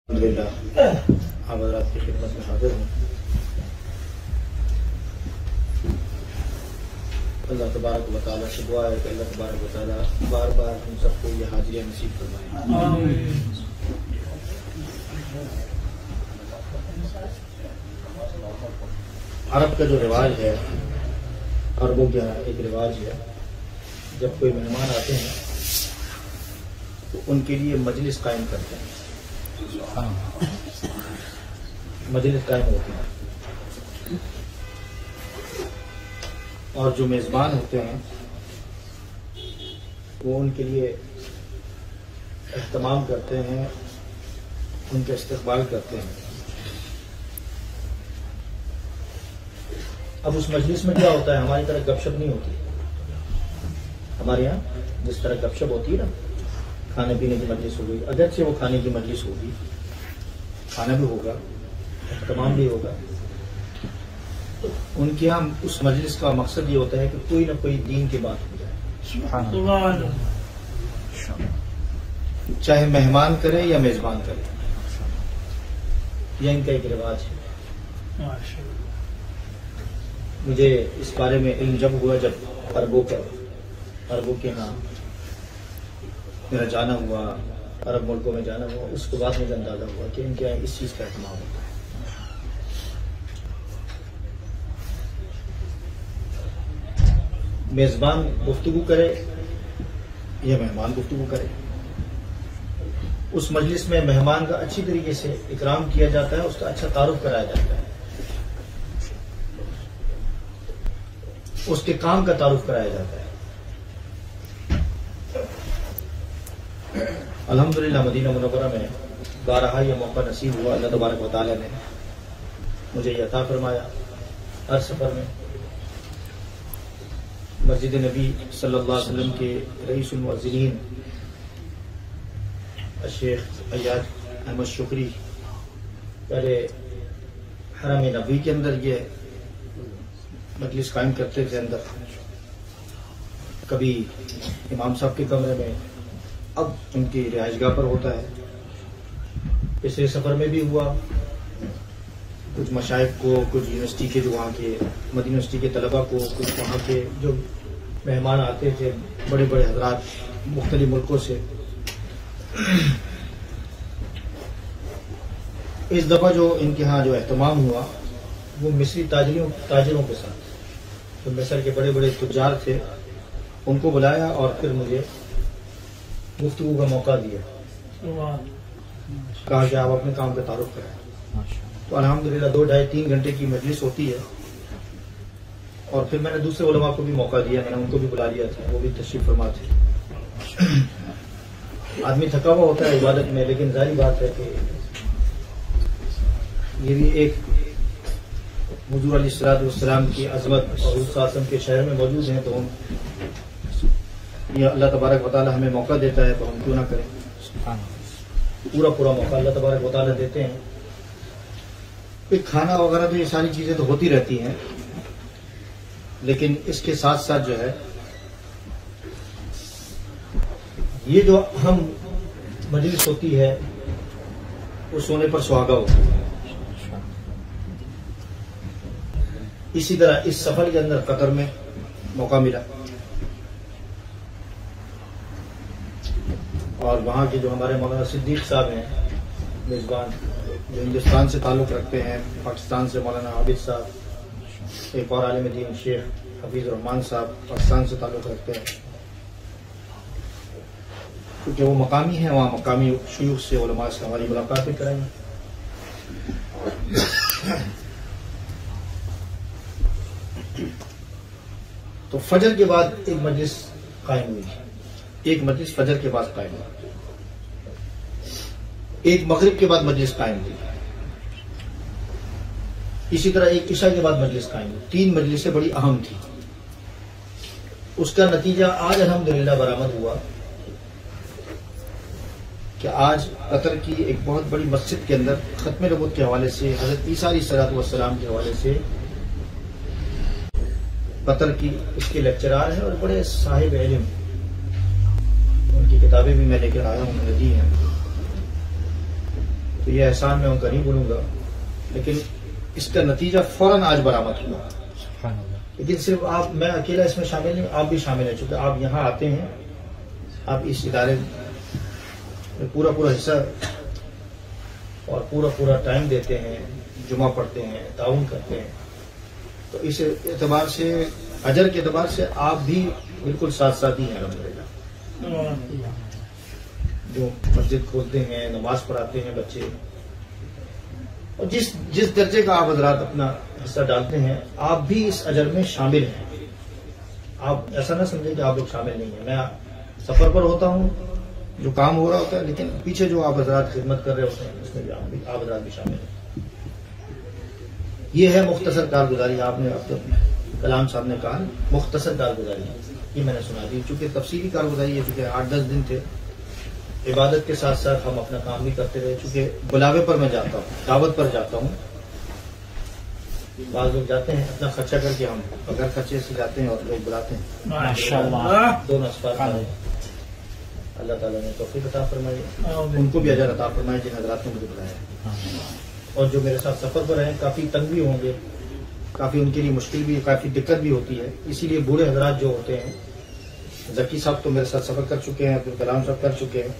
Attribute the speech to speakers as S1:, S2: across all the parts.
S1: الحمدللہ آپ حضرات کی خدمت میں حاضر ہوں۔ اللہ تبارک و تعالیٰ سے دعا ہے کہ اللہ تبارک و تعالیٰ بار بار ہم سب کو یہ حاضری نصیب فرمائے۔ عرب کا جو رواج ہے، عربوں کا ایک رواج ہے، جب کوئی مہمان آتے ہیں تو ان کے لیے مجلس قائم کرتے ہیں، مجلس قائم ہوتی ہے، اور جو میزبان ہوتے ہیں وہ ان کے لیے اہتمام کرتے ہیں، ان کا استقبال کرتے ہیں۔ اب اس مجلس میں کیا ہوتا ہے، ہماری طرح گپ شپ نہیں ہوتی۔ ہمارے یہاں جس طرح گپ شپ ہوتی ہے نا، کھانے پینے کی مجلس ہو گئی، اگرچہ وہ کھانے کی مجلس ہوگی، کھانا بھی ہوگا، اہتمام بھی ہوگا، ان کے یہاں اس مجلس کا مقصد یہ ہوتا ہے کہ کوئی نہ کوئی دین کی بات ہو جائے، چاہے مہمان کرے یا میزبان کرے۔ یہ ان کا ایک رواج ہے۔ مجھے اس بارے میں علم جب ہوا جب عربوں کے ہاں میرا جانا ہوا، عرب ملکوں میں جانا ہوا، اس کے بعد مجھے اندازہ ہوا کہ ان کے یہاں اس چیز کا اہتمام ہوتا ہے۔ میزبان گفتگو کرے یا مہمان گفتگو کرے، اس مجلس میں مہمان کا اچھی طریقے سے اکرام کیا جاتا ہے، اس کا اچھا تعارف کرایا جاتا ہے، اس کے کام کا تعارف کرایا جاتا ہے۔ الحمدللہ مدینہ منورہ میں بارہا یہ موقع نصیب ہوا، اللہ تبارک و تعالیٰ نے مجھے یہ عطا فرمایا۔ ہر سفر میں مسجد نبی صلی اللہ علیہ وسلم کے رئیس المؤذنین الشیخ ایاز احمد شکری پہلے حرم نبوی کے اندر یہ مجلس قائم کرتے تھے، اندر کبھی امام صاحب کے کمرے میں، اب ان کی رہائش گاہ پر ہوتا ہے۔ پچھلے سفر میں بھی ہوا، کچھ مشائخ کو، کچھ یونیورسٹی کے جو وہاں کے مدینہ یونیورسٹی کے طلباء کو، کچھ وہاں کے جو مہمان آتے تھے بڑے بڑے حضرات مختلف ملکوں سے۔ اس دفعہ جو ان کے ہاں جو اہتمام ہوا وہ مصری تاجروں کے ساتھ، جو مصر کے بڑے بڑے تجار تھے ان کو بلایا اور پھر مجھے گفتگو کا موقع دیا، کہا کہ آپ اپنے کام کا تعارف کریں۔ تو الحمدللہ 2 ڈھائی 3 گھنٹے کی مجلس ہوتی ہے، اور پھر میں نے دوسرے علماء کو بھی موقع دیا، میں نے ان کو بھی بلا لیا تھا، وہ بھی تشریف فرما تھے۔ آدمی تھکا ہوا ہوتا ہے عبادت میں، لیکن ظاہری بات ہے کہ یہ بھی ایک حضور علیہ الصلوۃ والسلام کی عظمت اور حضور صلی اللہ علیہ وسلم کے شہر میں موجود ہیں، تو ہم یہ اللہ تبارک و تعالیٰ ہمیں موقع دیتا ہے تو ہم کیوں نہ کریں۔ پورا موقع اللہ تبارک و تعالیٰ دیتے ہیں۔ پھر کھانا وغیرہ تو یہ ساری چیزیں تو ہوتی رہتی ہیں، لیکن اس کے ساتھ ساتھ جو ہے یہ جو ہم مجلس ہوتی ہے وہ سونے پر سہاگا ہوتی ہے۔ اسی طرح اس سفر کے اندر قطر میں موقع ملا، اور وہاں کے جو ہمارے مولانا صدیق صاحب ہیں میزبان، جو ہندوستان سے تعلق رکھتے ہیں، پاکستان سے مولانا عابد صاحب، ایک اور عالم دین شیخ حفیظ الرحمان صاحب پاکستان سے تعلق رکھتے ہیں، کیونکہ وہ مقامی ہیں، وہاں مقامی شیوخ سے، علماء سے ہماری ملاقاتیں کرائیں۔ تو فجر کے بعد ایک مجلس قائم ہوئی، ایک مجلس فجر کے بعد قائم ہوئی، ایک مغرب کے بعد مجلس قائم ہوئی، اسی طرح ایک عشاء کے بعد مجلس قائم ہوئی۔ 3 مجلسیں بڑی اہم تھی۔ اس کا نتیجہ آج الحمدللہ برآمد ہوا کہ آج قطر کی ایک بہت بڑی مسجد کے اندر ختم نبوت کے حوالے سے، حضرت عیسیٰ علیہ الصلوۃ والسلام کے حوالے سے قطر کی اس کے لیکچرار ہیں اور بڑے صاحب علم، ان کی کتابیں بھی میں لے کر آیا ہوں، میں نے دی ہیں۔ تو یہ احسان میں ان کا نہیں بھولوں گا، لیکن اس کا نتیجہ فوراً آج برآمد ہوا۔ لیکن صرف آپ، میں اکیلا اس میں شامل نہیں، آپ بھی شامل ہیں، چونکہ آپ یہاں آتے ہیں، آپ اس ادارے میں پورا حصہ اور پورا ٹائم دیتے ہیں، جمعہ پڑھتے ہیں، تعاون کرتے ہیں، تو اس اعتبار سے، اجر کے اعتبار سے آپ بھی بالکل ساتھ ہی ہیں الحمدللہ۔ جو مسجد کھولتے ہیں، نماز پڑھاتے ہیں بچے، اور جس درجے کا آپ حضرات اپنا حصہ ڈالتے ہیں، آپ بھی اس اجر میں شامل ہیں۔ آپ ایسا نہ سمجھیں کہ آپ لوگ شامل نہیں ہیں۔ میں سفر پر ہوتا ہوں، جو کام ہو رہا ہوتا ہے، لیکن پیچھے جو آپ حضرات خدمت کر رہے ہوتے ہیں اس میں بھی آپ حضرات بھی شامل ہیں۔ یہ ہے مختصر کارگزاری۔ آپ نے اب کلام صاحب نے کہا مختصر کارگزاری، یہ میں نے سنا دی، چونکہ تفصیلی کارگزاری ہے، چونکہ 8-10 دن تھے، عبادت کے ساتھ ساتھ ہم اپنا کام بھی کرتے رہے، چونکہ بلاوے پر میں جاتا ہوں، دعوت پر جاتا ہوں، بعض لوگ جاتے ہیں اپنا خرچہ کر کے، ہم بغیر خرچے سے جاتے ہیں اور لوگ بلاتے ہیں۔ ماشاءاللہ، دونوں اسباب اللہ تعالیٰ نے توفیق عطا فرمائی، ان کو بھی اجر عطا فرمائے جن حضرات نے مجھے بلایا، اور جو میرے ساتھ سفر پر ہیں کافی تنگ بھی ہوں گے، کافی ان کے لیے مشکل بھی، کافی دقت بھی ہوتی ہے، اسی لیے بوڑھے حضرات جو ہوتے ہیں، ذکی صاحب تو میرے ساتھ سفر کر چکے ہیں، عبدالکلام صاحب کر چکے ہیں،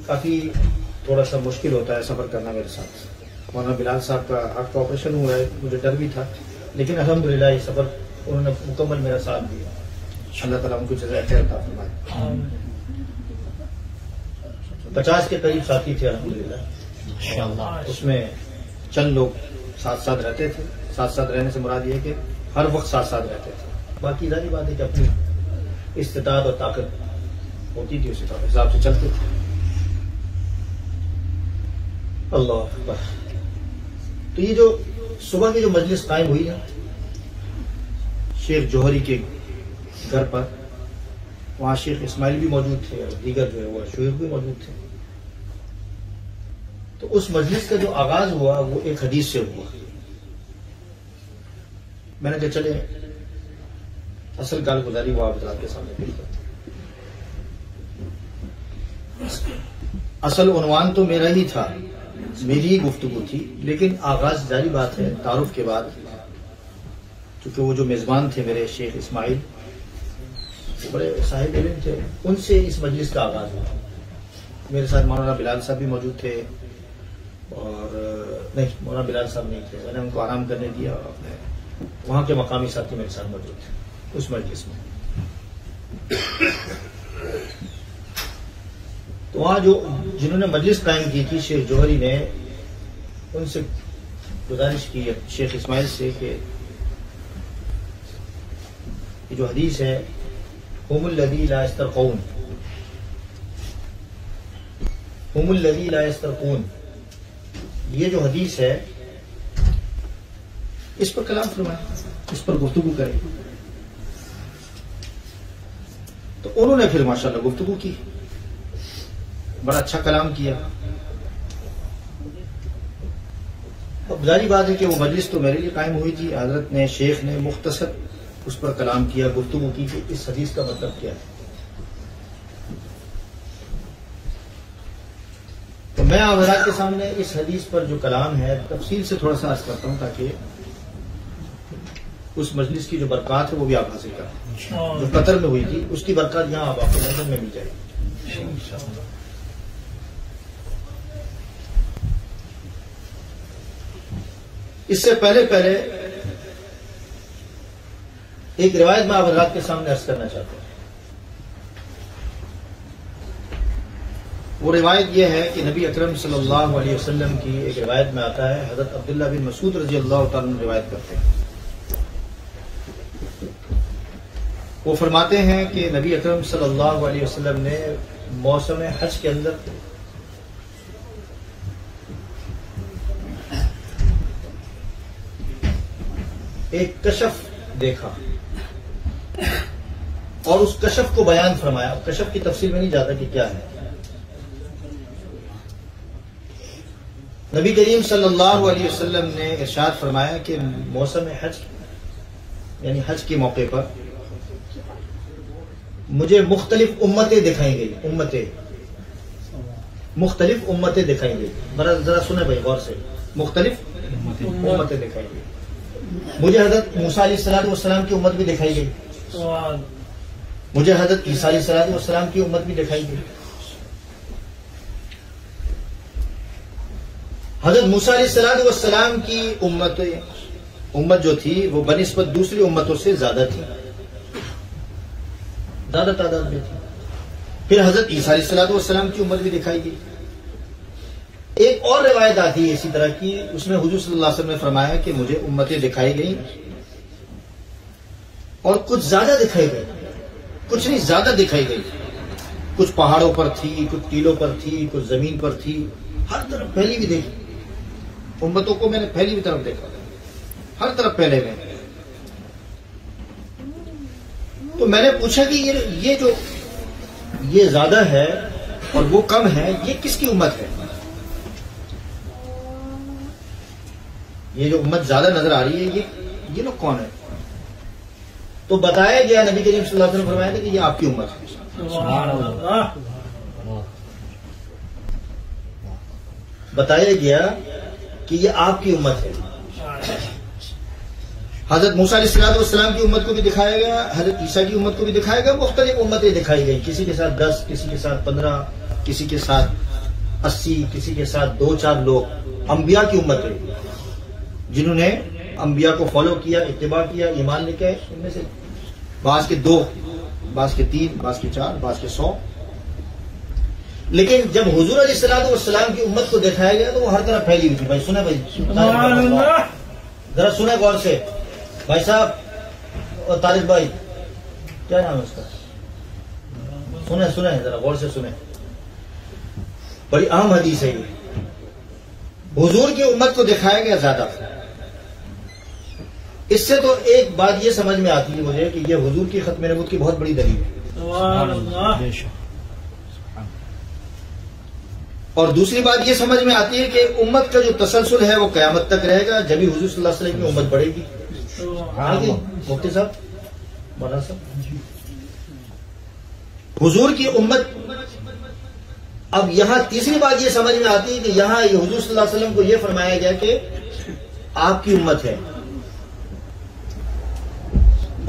S1: کافی تھوڑا سا مشکل ہوتا ہے سفر کرنا میرے ساتھ۔ مولانا بلال صاحب کا ہارٹ کا آپریشن ہوا ہے، مجھے ڈر بھی تھا، لیکن الحمدللہ یہ سفر انہوں نے مکمل میرا ساتھ دیا، اللہ تعالیٰ ان کو جزائے خیر عطا فرمائے۔ 50 کے قریب ساتھی تھے الحمدللہ، اس میں چند لوگ ساتھ رہتے تھے، ساتھ رہنے سے مراد یہ کہ ہر وقت ساتھ رہتے تھے، باقی ظاہری بات ہے کہ اپنی استطاعت اور طاقت ہوتی تھی، اسی حساب سے چلتے تھے۔ اللہ اکبر۔ تو یہ جو صبح کی جو مجلس قائم ہوئی ہے شیخ جوہری کے گھر پر، وہاں شیخ اسماعیل بھی موجود تھے اور دیگر جو ہے وہ شیخ بھی موجود تھے، تو اس مجلس کا جو آغاز ہوا وہ ایک حدیث سے ہوا۔ میں نے کہا چلے اصل کارگزاری وہ آپ حضرات کے سامنے پیش کرتا ہوں۔ اصل عنوان تو میرا ہی تھا، میری ہی گفتگو تھی، لیکن آغاز جاری بات ہے تعارف کے بعد، کیونکہ وہ جو میزبان تھے میرے شیخ اسماعیل، وہ بڑے صاحب علم تھے، ان سے اس مجلس کا آغاز ہوا۔ میرے ساتھ مولانا بلال صاحب بھی موجود تھے، اور نہیں، مولانا بلال صاحب نہیں تھے، میں نے ان کو آرام کرنے دیا، اور اپنے وہاں کے مقامی ساتھی میرے ساتھ موجود تھے اس مجلس میں۔ تو وہاں جنہوں نے مجلس قائم کی تھی شیخ جوہری نے، ان سے گزارش کی شیخ اسماعیل سے کہ یہ جو حدیث ہے هم الذی لا یسترقون، هم الذی لا یسترقون، یہ جو حدیث ہے اس پر کلام فرمائیں، اس پر گفتگو کریں۔ تو انہوں نے پھر ماشاءاللہ گفتگو کی، بڑا اچھا کلام کیا۔ اب ظاہری بات ہے کہ وہ مجلس تو میرے لیے قائم ہوئی تھی، حضرت نے، شیخ نے مختصر اس پر کلام کیا، گفتگو کی کہ اس حدیث کا مطلب کیا ہے۔ تو میں آپ حضرات کے سامنے اس حدیث پر جو کلام ہے تفصیل سے تھوڑا سا عرض کرتا ہوں، تاکہ اس مجلس کی جو برکات ہے وہ بھی آپ حاصل کریں۔ جو قطر میں ہوئی تھی اس کی برکات یہاں آپ کو لندن میں مل جائے گی۔ اس سے پہلے ایک روایت میں آپ حضرات کے سامنے عرض کرنا چاہتا ہوں۔ وہ روایت یہ ہے کہ نبی اکرم صلی اللہ علیہ وسلم کی ایک روایت میں آتا ہے، حضرت عبداللہ بن مسعود رضی اللہ تعالیٰ عنہ روایت کرتے ہیں، وہ فرماتے ہیں کہ نبی اکرم صلی اللہ علیہ وسلم نے موسم حج کے اندر ایک کشف دیکھا اور اس کشف کو بیان فرمایا۔ کشف کی تفصیل میں نہیں جاتا کہ کیا ہے۔ نبی کریم صلی اللہ علیہ وسلم نے ارشاد فرمایا کہ موسم حج یعنی حج کے موقع پر مجھے مختلف امتیں دکھائی گئی، امتیں، مختلف امتیں دکھائی گئی. ذرا سنیں بھائی غور سے, مختلف امتیں دکھائی گئی. مجھے حضرت موسیٰ علیہ السلام کی امت بھی دکھائی گئی, مجھے حضرت عیسیٰ علیہ السلام کی امت بھی دکھائی گئی. حضرت موسیٰ علیہ السلام کی امت جو تھی وہ بنسبت دوسری امتوں سے زیادہ تھی, زیادہ تعداد میں تھی. پھر حضرت عیسیٰ علیہ السلام کی امت بھی دکھائی گئی. ایک اور روایت آتی ہے اسی طرح کی, اس میں حضور صلی اللہ علیہ وسلم نے فرمایا کہ مجھے امتیں دکھائی گئیں اور کچھ زیادہ دکھائی گئی, کچھ نہیں زیادہ دکھائی گئی. کچھ پہاڑوں پر تھی, کچھ ٹیلوں پر تھی, کچھ زمین پر تھی, ہر طرف پھیلی بھی دیکھی. امتوں کو میں نے پھیلی بھی طرف دیکھا, ہر طرف پھیلے ہوئے. تو میں نے پوچھا کہ یہ زیادہ ہے اور وہ کم ہے, یہ کس کی امت ہے؟ یہ جو امت زیادہ نظر آ رہی ہے یہ لوگ کون ہے؟ تو بتایا گیا, نبی کریم صلی اللہ علیہ وسلم فرمایا تھا کہ یہ آپ کی امت ہے. بتایا گیا کہ یہ آپ کی امت ہے. حضرت موسیٰ علیہ السلام کی امت کو بھی دکھایا گیا, حضرت عیسیٰ کی امت کو بھی دکھایا گیا. مختلف امتیں دکھائی گئی, کسی کے ساتھ 10, کسی کے ساتھ 15, کسی کے ساتھ 80, کسی کے ساتھ 2-4 لوگ. انبیاء کی امت ہے جنہوں نے انبیاء کو فالو کیا, اتباع کیا, ایمان لے کے. ان میں سے بعض کے 2, بعض کے 3, بعض کے 4, بعض کے 100. لیکن جب حضور علیہ السلام کی امت کو دکھایا گیا تو وہ ہر طرف پھیلی ہوئی تھی. بھائی سنیں, بھائی ذرا سنیں غور سے. بھائی صاحب اور طارق بھائی, کیا نام ہے اس کا؟ سنیں ذرا غور سے سنیں, بڑی اہم حدیث ہے یہ. حضور کی امت کو دکھایا گیا زیادہ. اس سے تو ایک بات یہ سمجھ میں آتی ہے مجھے کہ یہ حضور کی ختم نبوت کی بہت بڑی دلیل ہے. اور دوسری بات یہ سمجھ میں آتی ہے کہ امت کا جو تسلسل ہے وہ قیامت تک رہے گا. جبھی حضور صلی اللہ علیہ وسلم کی امت بڑھے گی. مفتی صاحب, مولانا صاحب, حضور کی امت. اب یہاں تیسری بات یہ سمجھ میں آتی ہے کہ یہاں یہ حضور صلی اللہ علیہ وسلم کو یہ فرمایا گیا کہ آپ کی امت ہے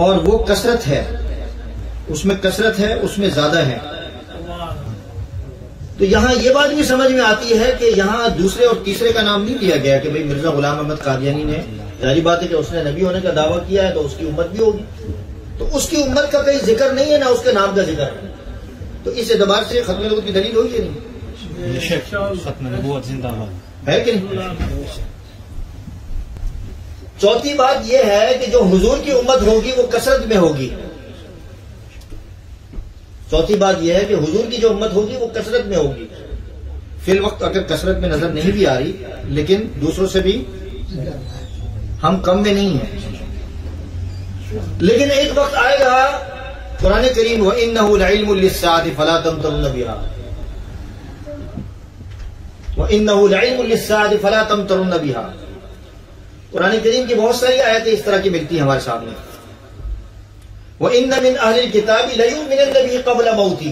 S1: اور وہ کثرت ہے, اس میں کثرت ہے, اس میں زیادہ ہے. تو یہاں یہ بات بھی سمجھ میں آتی ہے کہ یہاں دوسرے اور تیسرے کا نام نہیں لیا گیا کہ بھئی مرزا غلام احمد قادیانی نے, ظاہری بات ہے کہ اس نے نبی ہونے کا دعویٰ کیا ہے تو اس کی امت بھی ہوگی. تو اس کی امت کا کہیں ذکر نہیں ہے, نہ اس کے نام کا ذکر ہے. تو اس اعتبار سے ختم نبوت کی دلیل ہوئی کہ نہیں؟
S2: ختم نبوت زندہ باد
S1: ہے کہ نہیں؟ چوتھی بات یہ ہے کہ جو حضور کی امت ہوگی وہ کثرت میں ہوگی. چوتھی بات یہ ہے کہ حضور کی جو امت ہوگی وہ کثرت میں ہوگی. فی الوقت اگر کثرت میں نظر نہیں بھی آ رہی, لیکن دوسروں سے بھی ہم کم میں نہیں ہیں. لیکن ایک وقت آئے گا, قرآن کریم وَإِنَّهُ لَعِلْمٌ لِلسَّاعَةِ فَلَا تَمْتَرُنَّ بِهَا, وَإِنَّهُ لَعِلْمٌ لِلسَّاعَةِ فَلَا تَمْتَرُنَّ بِهَا. قرآن کریم کی بہت ساری آیتیں اس طرح کی ملتی ہیں ہمارے سامنے. وَإِنَّ مِنْ أَهْلِ الْكِتَابِ لَيُؤْمِنَنَّ بِهِ قَبْلَ مَوْتِهِ.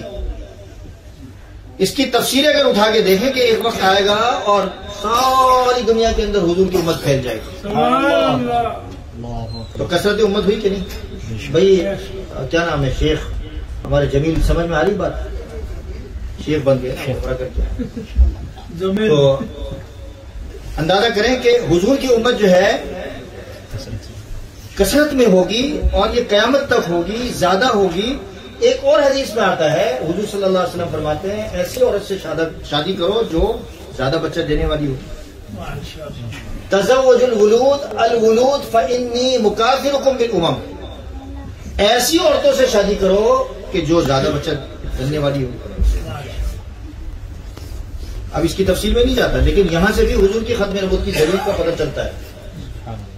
S1: اس کی تفسیر اگر اٹھا کے دیکھیں کہ ایک وقت آئے گا اور ساری دنیا کے اندر حضور کی امت پھیل جائے گی. تو کثرت امت ہوئی کہ نہیں؟ بھائی کیا نام ہے شیخ ہمارے جمیل, سمجھ میں آ رہی بات؟ شیخ بن گئے کر کے. تو اندازہ کریں کہ حضور کی امت جو ہے کثرت میں ہوگی اور یہ قیامت تک ہوگی, زیادہ ہوگی. ایک اور حدیث میں آتا ہے, حضور صلی اللہ علیہ وسلم فرماتے ہیں ایسی عورت سے شادی کرو جو زیادہ بچہ دینے والی ہو. تزوج الولود فإنی مکافرکم بالامم. ایسی عورتوں سے شادی کرو کہ جو زیادہ بچہ دینے والی ہو. اب اس کی تفصیل میں نہیں جاتا, لیکن یہاں سے بھی حضور کی ختم نبوت کی دلیل کا پتہ چلتا ہے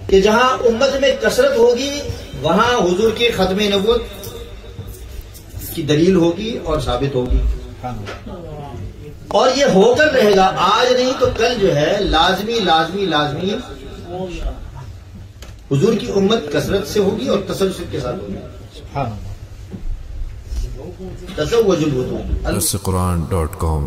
S1: کہ جہاں امت میں کثرت ہوگی وہاں حضور کی ختم نبوت کی دلیل ہوگی اور ثابت ہوگی. اور یہ ہو کر رہے گا, آج نہیں تو کل جو ہے لازمی لازمی لازمی حضور کی امت کثرت سے ہوگی اور تسلسل کے ساتھ ہوگی. تزوج الودود.
S3: قرآن.com